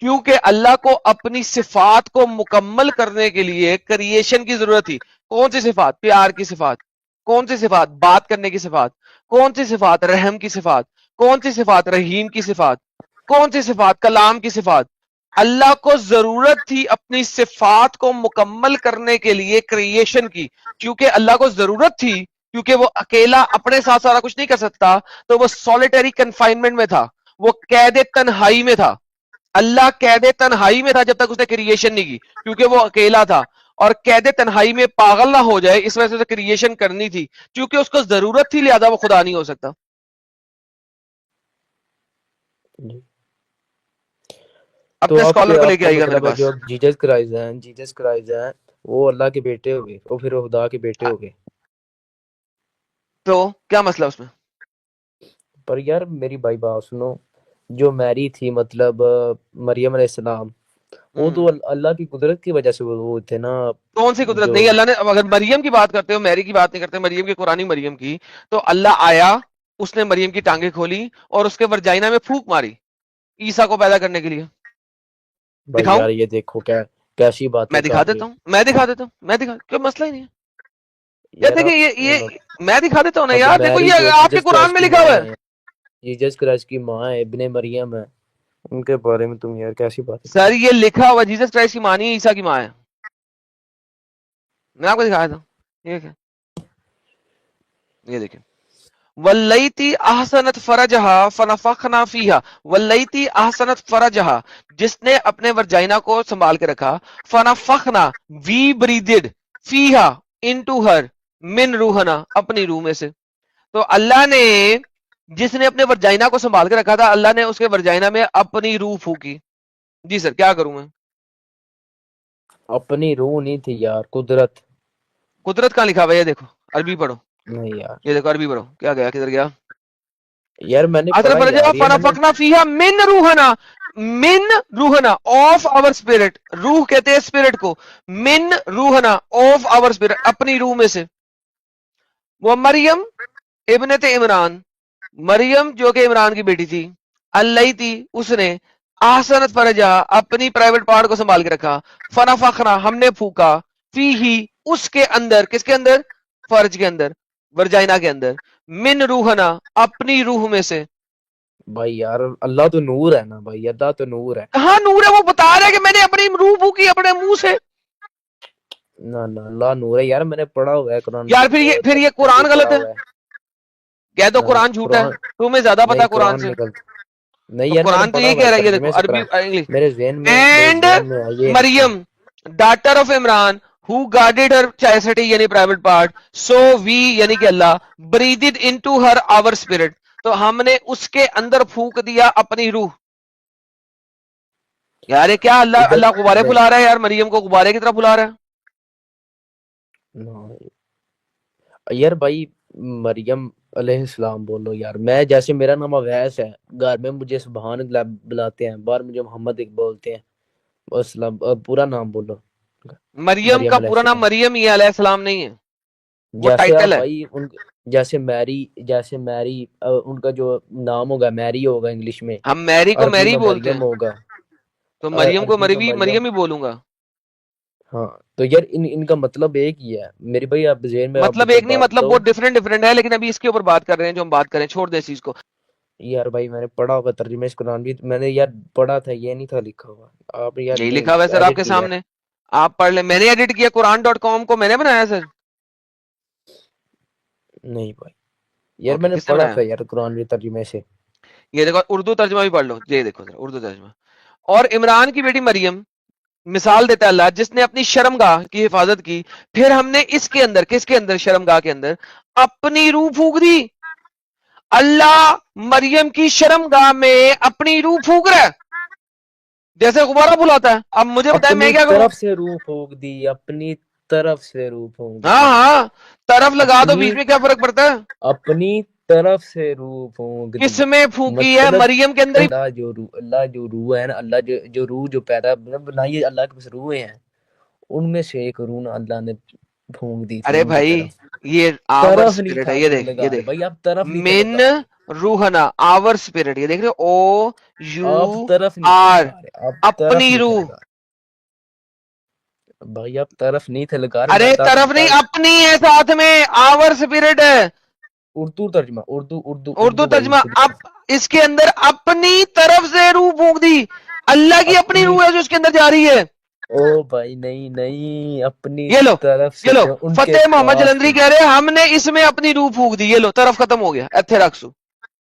क्योंकि अल्लाह को अपनी सिफात को मुकम्मल करने के लिए क्रिएशन की जरूरत थी। कौन सी सिफात? प्यार की सिफात। कौन सी सिफात? बात करने की सिफात। कौन सी सिफात? रहम की सिफात। कौन सी सिफात? रहीम की सिफात। कौन सी सिफात? कलाम की सिफात। अल्लाह को जरूरत थी अपनी सिफात को मुकम्मल करने के लिए क्रिएशन की, क्योंकि अल्लाह को जरूरत थी, क्योंकि वो अकेला अपने साथ सारा कुछ नहीं कर सकता, तो वो सॉलिटरी कन्फाइनमेंट में था, वो कैद तन्हाई में था। अल्लाह कैद तन्हाई में था जब तक उसने क्रिएशन नहीं की, क्योंकि वो अकेला था, और कैद तन्हाई में पागल ना हो जाए इस वजह से उसे क्रिएशन करनी थी, क्योंकि उसको जरूरत थी, लिहाजा वो खुदा नहीं हो सकता। जी। तो अपने स्कॉलर को लेके आपका आइएगा मेरे मतलब है पास। जो जीसस क्राइस्ट हैं वो अल्लाह के बेटे हो गए, वो फिर वो खुदा के बेटे हो गए। तो क्या मसला उसमें? पर यार मेरी भाई बात सुनो, जो मैरी थी मतलब मरियम अलैहिस्सलाम, वो तो अल्लाह की कुदरत की वजह से वो थे ना। कौन सी कुदरत? जो नहीं, अल्लाह ने, अब अगर मरियम की बात करते हो, मैरी की बात नहीं करते, मरियम की, कुरानी मरियम की, तो अल्लाह आया, उसने मरियम की टांगे खोली और उसके वर्जाइना में फूंक मारी ईसा को पैदा करने के लिए। भाई दिखाऊं? यार ये देखो क्या कैसी बातें मैं दिखा कर रहे देता हो हूं, मैं दिखा देता हूँ, मैं दिखा, क्यों, मसला ही नहीं है यार। यार। देखिए आप ये मैं दिखा देता हूँ ना अब यार, देखो मैरी ये जो आपके जीसस कुरान क्राइस्ट में की लिखा माँ हुआ है। है, जीसस क्राइस्ट की माँ है, इब्ने मरियम है, उनके बारे में तुम यार कैसी बातें कर सर रहे ये लिखा हुआ जीसस क्राइस्ट की माँ नहीं है, ईसा की माँ है। मैं आपको दिखाया था, ठीक है, ये देखिए, वल्लैती अहसनत फरजहा फनफखना फीहा। वल्लैती अहसनत फरजहा, जिसने अपने वर्जाइना को संभाल के रखा, फनफखना, वी ब्रीदेड, फीहा, इनटू हर, मिन रूहना, अपनी रूह में से। तो अल्लाह ने, जिसने अपने वर्जाइना को संभाल के रखा था, अल्लाह ने उसके वर्जाइना में अपनी रूह फूकी। जी सर, क्या करूं मैं? हो। अपनी रूह नहीं थी यार, कुदरत। कुदरत कहां लिखा हुआ है? ये देखो, अरबी पढ़ो, नहीं यार, ये देखो अरबी पढ़ो, क्या गया, किधर गया? यार मैंने असल पढ़ा फरजा यार, ये मैंने फनफकना फीहा मिन रूहना, मिन रूहना, ऑफ आवर स्पिरिट। रूह कहते हैं स्पिरिट को। मिन रूहना, ऑफ आवर स्पिरिट, अपनी रूह में से। वो मरियम इब्नत इमरान, मरियम जो कि इमरान की बेटी थी, अल्लाई थी, उसने आसनत फरजा, अपनी प्राइवेट पार्ट को संभाल के रखा, फनाफखना, हमने फूका, फी ही, उसके अंदर, किसके अंदर? फर्ज के अंदर, वर्जाइना के अंदर, मिन रूहना, अपनी रूह में से। भाई यार अल्लाह तो नूर है ना भाई, अल्लाह तो नूर है। कहां नूर है? वो बता रहा है कि मैंने अपनी रूह फूकी अपने मुंह से। ना ना, अल्लाह नूर है यार, मैंने पढ़ा हुआ है कुरान यार फिर ये में भी कुरान पढ़ा गलत है। हुआ है। कह दो नहीं कुरान झूठा है, कुरान, तुम्हें ज्यादा पता नहीं है कुरान कुरान से। निकल, नहीं तो यार मैंने कुरान तो पढ़ा ये हुआ कह है रहा है, ये देखो तर्जुमे से अरबी कुरान, इंग्लिश। मेरे एंड ज़हन में है ये लिखा है। Maryam, daughter of Imran, who guarded her chastity, यानी प्राइवेट पार्ट, सो वी, यानी कि Allah, breathed into her our spirit, तो हमने उसके अंदर फूंक दिया अपनी रूह। यार ये क्या, अल्लाह इधर अल्लाह गुब्बारे नहीं, फुला रहा है यार, मरियम को गुब्बारे की तरह फुला रहा है। ना, यार भाई मरियम अलैहिस्सलाम बोलो यार। मैं जैसे मेरा नाम अवैस है, घर में मुझे सुभान अल्लाह बुलाते हैं, बाहर मुझे मोहम्मद एक बोलते हैं। पूरा नाम बोलो, मरियम मरियम का पूरा नाम अलैहिस्सलाम। मरियम ही है, अलैहिस्सलाम नहीं है, वो जैसे आप टाइटल है। भाई उन, जैसे मैरी उनका जो नाम होगा मैरी होगा इंग्लिश में, हम मैरी को अरबी मैरी में बोलते मरियम हैं, होगा, तो मरियम को अरबी में मरवी मरियम। मरियम ही बोलूंगा। हाँ, तो यार इनका मतलब एक ही है मेरे भाई, आप जेल में आप मतलब मुझे एक नहीं, बात मतलब बताओ। बहुत डिफरेंट डिफरेंट है, लेकिन अभी इसके ऊपर बात कर रहे हैं जो हम बात करें, छोड़ दे इस चीज को। यार भाई मैंने पढ़ा हुआ तर्जुमे इस कुरान भी, मैंने यार पढ़ा था, ये नहीं था लिखा हुआ। आप यार यही ने लिखा हुआ है सर एडिट आपके किया है। सामने, आप पढ़ ले। मैंने एडिट किया, कुरान.com को मैंने बनाया सर। नहीं भाई, यार ओके, मैंने किसने पढ़ा बनाया? था यार कुरान भी तर्जुमे से। ये देखो उर्दू तर्जमा भी पढ़ लो, ये देखो सर उर्दू तर्जमा। और इमरान की बेटी मरियम, मिसाल देता है अल्लाह, जिसने अपनी शर्मगाह की हिफाजत की, फिर हमने इसके अंदर, किसके अंदर? शर्मगाह के अंदर अपनी रूह फूक दी। अल्लाह मरियम की शर्मगाह में अपनी रूह फूक रहा है, जैसे गुब्बारा फुलाता है। अब मुझे बताए मैं अपनी क्या करूं? तरफ से रूह फूक दी, अपनी तरफ से रूह फूक हाँ दी, हाँ, तरफ लगा दो, अपनी बीच में क्या फर्क पड़ता है? अपनी तरफ से रूह फूक दी। किसमें फूकी है? मतलब मरियम के अंदर ही। अल्लाह जो रूह है ना, अल्लाह जो रूह जो पैदा मतलब ना, ये अल्लाह के पास रूहें हैं, उनमें से एक रूह ना अल्लाह ने फूक दी थी अरे उनकी भाई, तरफ। ये आवर तरफ नहीं स्पिरिट था है, ये नहीं देख, लगा ये रहे देख, भाई, आप तरफ नहीं थे मिन लगा रहे। रूहना, आवर स्पिरिट, ये देख रहे हो, ओ आप यू तरफ नहीं थे आर, लगा रहे, आप तरफ अपनी नहीं थे रूह। लगा रहे भाई, आप तरफ नहीं थे लगा रहे। अरे मैं तरफ नहीं, अपनी है साथ में, आवर स्पिरिट है। उर्दू तर्जमा, उर्दू उर्दू उर्दू उर्दू भाई, तर्जमा, उर्दू अप, इसके अंदर अपनी तरफ से रूह फूंक दी, अल्लाह की अपनी अपनी। रूह है जो इसके अंदर जा रही है। ओ भाई नहीं नहीं, अपनी ये लो, तरफ ये से लो, क्यों, उनके फतेह मोहम्मद पास जलंधरी से। कह रहे हैं हमने इसमें अपनी रूह फूंक दी, ये लो, तरफ खत्म हो गया, इत्थे रखसू।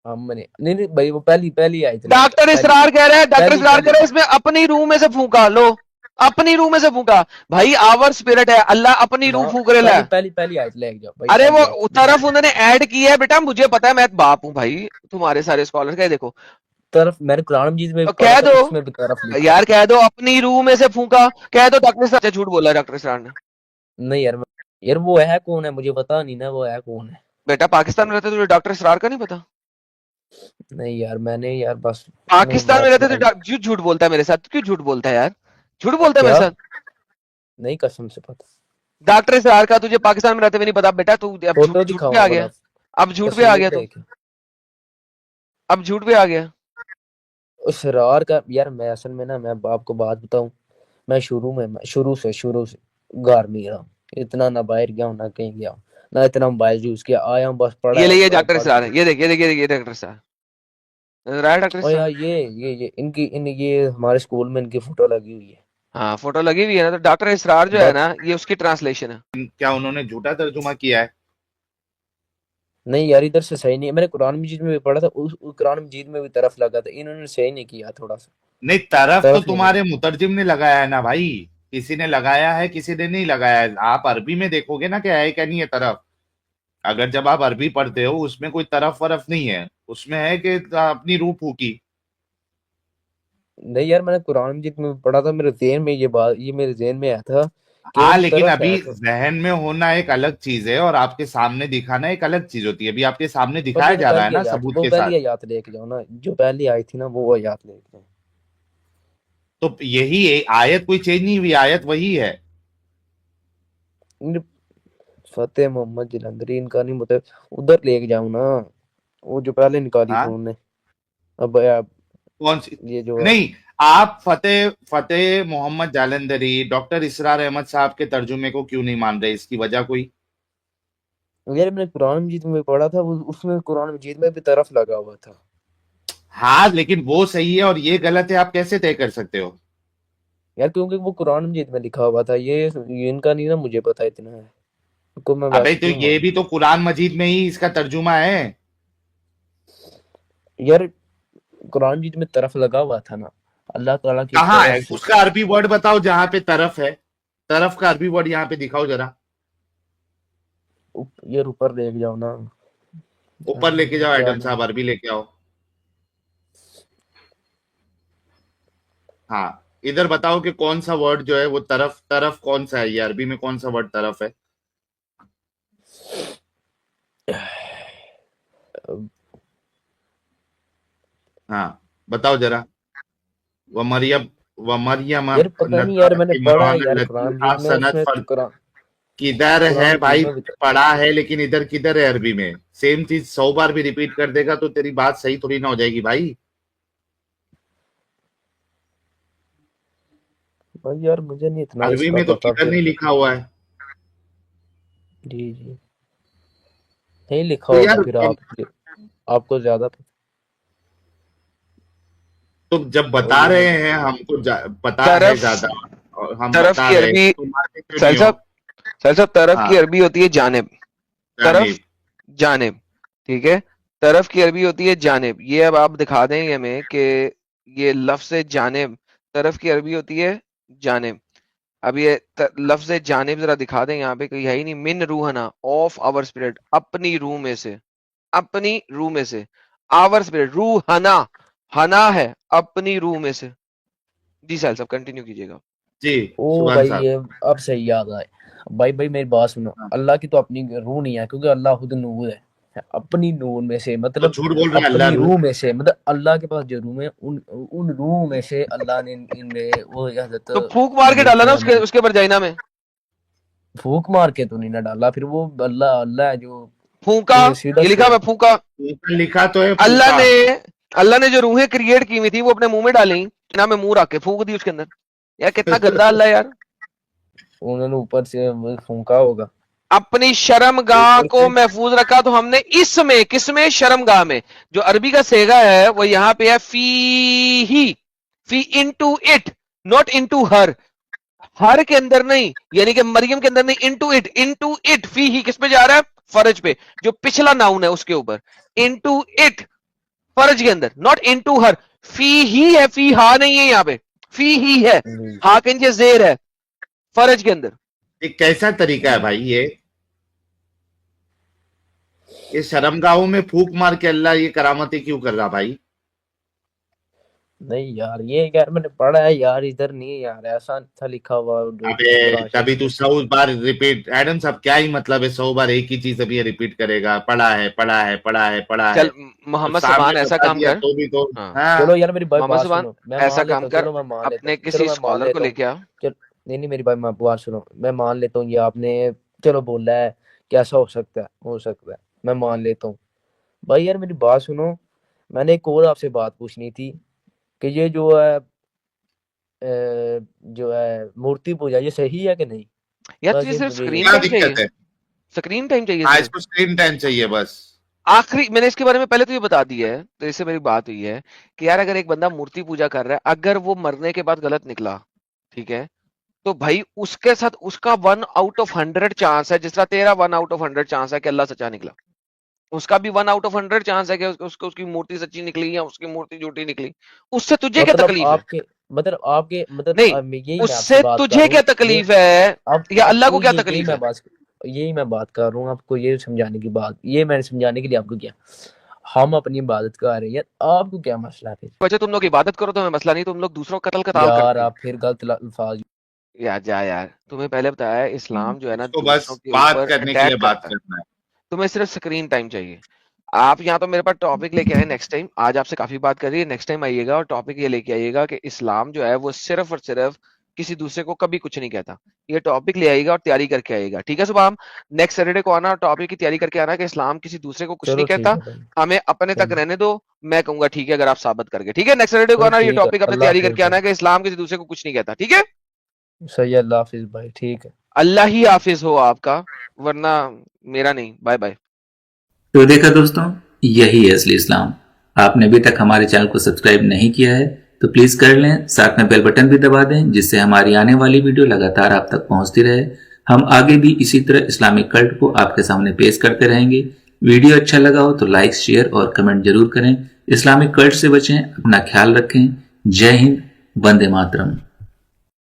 हमने नहीं नहीं भाई, वो पहली पहली आई थी लग डॉक्टर पहली इसरार कह रहे हैं, डॉक्टर पहली इसरार कह पहली। रहे हैं इसमें अपनी रूह में से फूंका, लो, अपनी रूह में से फूंका। भाई आवर स्पिरिट है, अल्लाह अपनी ना रूह फूंक रहे है। पहली पहली पहली आई थी, ले जाओ भाई, अरे पहली आई वो थी तरफ उन्होंने ऐड की है बेटा, मुझे पता है, मैं बाप हूँ भाई, तुम्हारे सारे स्कॉलर का, देखो। तरफ। मैंने कुरान मजीद में भी तो पढ़ा कह था, दो उसमें भी तरफ लिखा यार, है। कह दो अपनी रूह में से फूंका, कह दो डॉक्टर इसरार। झूठ बोला डॉक्टर इसरार ने। नहीं यार, यार वो है कौन है मुझे पता नहीं ना, वो है कौन है। बेटा पाकिस्तान में रहते तुझे डॉक्टर इसरार का नहीं पता? नहीं यार, मैंने यार बस नहीं, पाकिस्तान मैं में रहते तो कुरान। क्यों झूठ बोलता है मेरे साथ, क्यों झूठ बोलता है यार, झूठ बोलता है मेरे क्या? साथ। नहीं, कसम से पता। डॉक्टर इसरार का तुझे पाकिस्तान में रहते हुए नहीं पता बेटा, तू अब झूठ फोटो झूठ पे दिखाऊंगा आ भला, गया, अब झूठ पे आ कश्मीर गया का तू, एक। अब झूठ पे आ गया। उसरार का यार, मैं असल में ना, मैं आपको बात बताऊं, मैं शुरू से घर में ही रहा हूं। इतना ना बाहर गया हूं ना कहीं गया हूं, ना इतना मोबाइल यूज किया, आया हूँ बस पढ़ा ये ले, है, ये डॉक्टर पढ़ इसरार के। है, ये देख, ये देख, ये देख, ये डॉक्टर इसरार नजर आया, डॉक्टर और इसरार। यार ये इनकी इन ये हमारे स्कूल में इनकी फोटो लगी हुई है। हाँ फोटो लगी हुई है ना, तो डॉक्टर इसरार जो है बस। ना, ये उसकी ट्रांसलेशन है। क्या उन्होंने झूठा तर्जुमा किया है? नहीं यार, इधर से सही नहीं है। मैंने कुरान मजीद में भी पढ़ा था, उस कुरान मजीद में भी तरफ लगा था, इन्होंने सही नहीं किया थोड़ा सा। नहीं, तरफ तो तरफ नहीं तुम्हारे मुतरजिम ने लगाया है ना भाई, किसी ने लगाया है किसी ने नहीं लगाया है। आप अरबी में देखोगे ना क्या है क्या नहीं है तरफ। अगर जब आप अरबी पढ़ते हो उसमें कोई तरफ वरफ नहीं है, उसमें है कि अपनी रूह फूकी। नहीं यार, मैंने कुरान मजीद में भी पढ़ा था, मेरे ज़हन में ये बात, ये मेरे ज़हन में आया था कि वो हाँ, लेकिन तरफ अभी है तो। जहन में होना एक अलग चीज है और आपके सामने दिखाना एक अलग चीज होती है। अभी आपके सामने पर दिखाया मैंने जा रहा है पहली ना आयत, सबूत वो के साथ। पहली आयत लेके जाओ ना, जो पहली आई थी ना, वो आयत लेके जाओ। तो यही आयत कोई चेंज नहीं हुई, आयत वही है। फतेह मोहम्मद जलंधरी इनका नहीं, मतलब उधर लेके जाऊं ना, वो जो पहले निकाली थी हाँ, उन्होंने। अब यार, कौन सी? ये जो नहीं, आप फतेह फतेह मोहम्मद जालंधरी डॉक्टर इसरार अहमद साहब के तर्जुमे को क्यों नहीं मान रहे, इसकी वजह कोई? यार, मैंने कुरान मजीद में पढ़ा था, उसमें कुरान मजीद में भी तरफ लगा हुआ था। हाँ, लेकिन वो सही है और ये गलत है, आप कैसे तय कर सकते हो? यार क्योंकि वो कुरान मजीद में लिखा हुआ था, ये इनका नहीं ना मुझे पता इतना है, को मैं अबे वैसे तो क्यों ये मानूं। भी तो कुरान मजीद में ही इसका तर्जुमा है। यार कुरान मजीद में तरफ लगा हुआ था ना, अल्लाह ताला की कहाँ तरफ है से। उसका अरबी वर्ड बताओ जहां पे तरफ है। तरफ का अरबी वर्ड यहाँ पे दिखाओ जरा। यार ऊपर लेके जाओ ना। ऊपर लेके जाओ क्या एडम साहब, अरबी लेके आओ। हाँ, इधर बताओ कि कौन सा वर्ड जो है वो तरफ, तरफ कौन सा है, ये अरबी में कौन सा वर्ड तरफ है? हाँ, बताओ जरा। व मरियम, व मरियम यार पता नहीं यार, मैंने पढ़ा है यार कुरान मजीद में, सनत उसमें फर कुरान किधर कुरान है मजीद भाई? में भी पढ़ा है लेकिन इधर किधर है अरबी में? सेम चीज 100 बार भी रिपीट कर देगा तो तेरी बात सही थोड़ी ना हो जाएगी भाई। भाई यार, मुझे नहीं इतना अरबी इसका में तो पता किधर फिर। नहीं लिखा हुआ है। जी जी, नहीं लिखा तो होगा यार फिर, आपको ज्यादा तो जब बता ये रहे नहीं। हैं हमको पता है तरफ, ज्यादा और हम तरफ बता की रहे हैं, अरबी, तुम्हारे क्यों नहीं साहिल हो? साहब, साहिल साहब, तरफ की हाँ, अरबी होती है जानिब, तरफ, जानिब। जानिब, ठीक है। तरफ की अरबी होती है जानिब, ये अब आप दिखा देंगे हमें कि ये लफ्ज जानिब, तरफ की अरबी होती है जानिब। अब ये लफ्ज जानिब जरा दिखा दें, यहाँ पे कोई है ही नहीं। मिन रूहना, ऑफ आवर स्पिरिट, अपनी रूह में से, अपनी रूह में से, आवर स्पिरिट, रूहना, हना है अपनी रूह में से। जी साहिल साहब कंटिन्यू कीजिएगा। जी, ओ सुभान भाई, साहब। ये अब सही याद आए। भाई मेरी बात सुनो, हाँ, अल्लाह की तो अपनी रूह नहीं है, क्योंकि अल्लाह खुद नूर है। अपनी नूर में से तो मतलब झूठ बोल रहे हैं अल्लाह अपनी रूह? रूह में से, मतलब अल्लाह के पास जो रूह है, उन रूह में से अल्लाह ने इनमें वो हजरत तो फूक मार के डाला ना मूसा उसके नबी। उसके ऊपर जाइना में। फूक मार के तो नहीं ना डाला, फिर वो अल्लाह अल्लाह है जो फूका, सीधा ये लिखा से हुआ है फूका। ऊपर लिखा तो है अल्लाह फूका। ने अल्लाह ने जो रूहें क्रिएट की हुई थी वो अपने मुंह में डाली, ना में मुंह रख के फूक दी उसके अंदर। यार कितना गंदा अल्लाह है यार। उन्होंने ऊपर से वो फूका होगा। अपनी शर्मगाह ऊपर को से महफूज रखा, तो हमने इसमें किसमें, शर्मगाह में। जो अरबी का सेगा है वो यहाँ पे है फी ही, फी into it, not into her. Her के अंदर नहीं, यानी कि मरियम के अंदर नहीं, इनटू इट फी ही किस पे जा रहा है, फर्ज पे, जो पिछला नाउन है उसके ऊपर। इनटू इट फर्ज के अंदर, नॉट इनटू हर। फी ही है, फी हा नहीं है यहाँ पे, फी ही है, हा के नीचे जेर है, फर्ज के अंदर। ये कैसा तरीका है भाई ये शर्मगाहों में फूक मार के अल्लाह ये करामतें क्यों कर रहा भाई? नहीं यार, ये यार मैंने पढ़ा है यार, इधर नहीं है यार, ऐसा था लिखा हुआ अबे तभी तू 100 बार रिपीट, एडम साहब क्या ही मतलब है 100 बार एक ही चीज अभी रिपीट करेगा, पढ़ा है पढ़ा है पढ़ा है पढ़ा है। चल मोहम्मद सामने सुभान ऐसा बता काम दिया कर, तो भी तो हाँ हाँ। चलो यार मेरी बात मोहम्मद बात सुभान सुनो, मैं ऐसा मान लेता काम हूँ, कर, चलो मैं मान लेता अपने हूँ, चलो किसी मैं मान स्कॉलर को लेता हूँ। लेके आ। चल नहीं नहीं मेरी बात सुनो, मैं मान लेता हूँ ये आपने चलो बोला है कि ऐसा हो सकता है, मैं मान लेता हूँ। भाई यार मेरी बात सुनो, मैंने एक और आपसे बात पूछनी थी कि ये जो है मूर्ति पूजा, ये सही है कि नहीं? यार बस तुझे ये सिर्फ मुझे स्क्रीन क्या टाइम चाहिए, दिक्कत है? स्क्रीन टाइम चाहिए हाँ सिर्फ। इसको स्क्रीन टाइम चाहिए बस। आखिरी मैंने इसके बारे में पहले तो ये बता दिया है, तो इससे मेरी बात हुई है कि यार अगर एक बंदा मूर्ति पूजा कर रहा है, अगर वो मरने के बाद गलत निकला, ठीक है, तो भाई उसके साथ उसका 1/100 चांस है, जिस तरह तेरा 1/100 चांस है कि अल्लाह सच्चा निकला, उसका भी 1/100 चांस है कि उसकी मूर्ति सच्ची निकली या उसकी मूर्ति झूठी निकली। उससे तुझे क्या मतलब तकलीफ है? आपके नहीं, यही मैं आपसे उससे बात कर तुझे रहा क्या हूँ ये। तकलीफ है अब या अल्लाह को आपको क्या तकलीफ है? यही मैं बात कर रहा हूँ आपको, ये समझाने की बात, ये मैंने समझाने के लिए आपको किया। हम अपनी इबादत कर रहे हैं, आपको क्या मसला है फिर? बच्चे तुम लोग इबादत करो तो हमें मसला नहीं, तुम लोग दूसरों को कत्ल कताल यार करते हो। आप फिर गलत अल्फाज। यार जा यार, तुम्हें पहले बताया है इस्लाम जो है ना इसको बस दूसरों के बात ऊपर करने के अटैक लिए बात करता है। करना है। तुम्हें सिर्फ स्क्रीन टाइम चाहिए। आप यहाँ तो मेरे पास टॉपिक लेके आए नेक्स्ट टाइम, आज आपसे काफी बात करी है, नेक्स्ट टाइम आइएगा और टॉपिक ये लेके आइएगा कि इस्लाम जो है वो सिर्फ और सिर्फ किसी दूसरे को कभी कुछ नहीं कहता। ये टॉपिक ले आइएगा और तैयारी करके आइएगा, ठीक है? सुबह हम नेक्स्ट सैटरडे को आना और टॉपिक की तैयारी करके आना कि इस्लाम किसी दूसरे को कुछ नहीं चलो ठीक कहता, है भाई, हमें अपने तक चलो रहने दो। मैं कहूंगा ठीक है अगर आप साबित करके, ठीक है? नेक्स्ट सैटरडे को चलो आना, ये ठीक है, टॉपिक अपने अल्लाह तैयारी हाफिज करके आना भाई। है कि इस्लाम किसी दूसरे को कुछ नहीं कहता, ठीक है? सही है, अल्लाह हाफिज भाई, ठीक है। अल्लाह ही हाफिज हो आपका, वरना मेरा नहीं। Bye bye. तो देखा दोस्तों, यही है असली इस्लाम। आपने अभी तक हमारे चैनल को सब्सक्राइब नहीं किया है तो प्लीज कर लें, साथ में बेल बटन भी दबा दें जिससे हमारी आने वाली वीडियो लगातार आप तक पहुंचती रहे। हम आगे भी इसी तरह इस्लामिक कल्ट को आपके सामने पेश करते रहेंगे। वीडियो अच्छा लगा हो तो लाइक, शेयर और कमेंट जरूर करें। इस्लामिक कल्ट से बचें, अपना ख्याल रखें। जय हिंद, वंदे मातरम।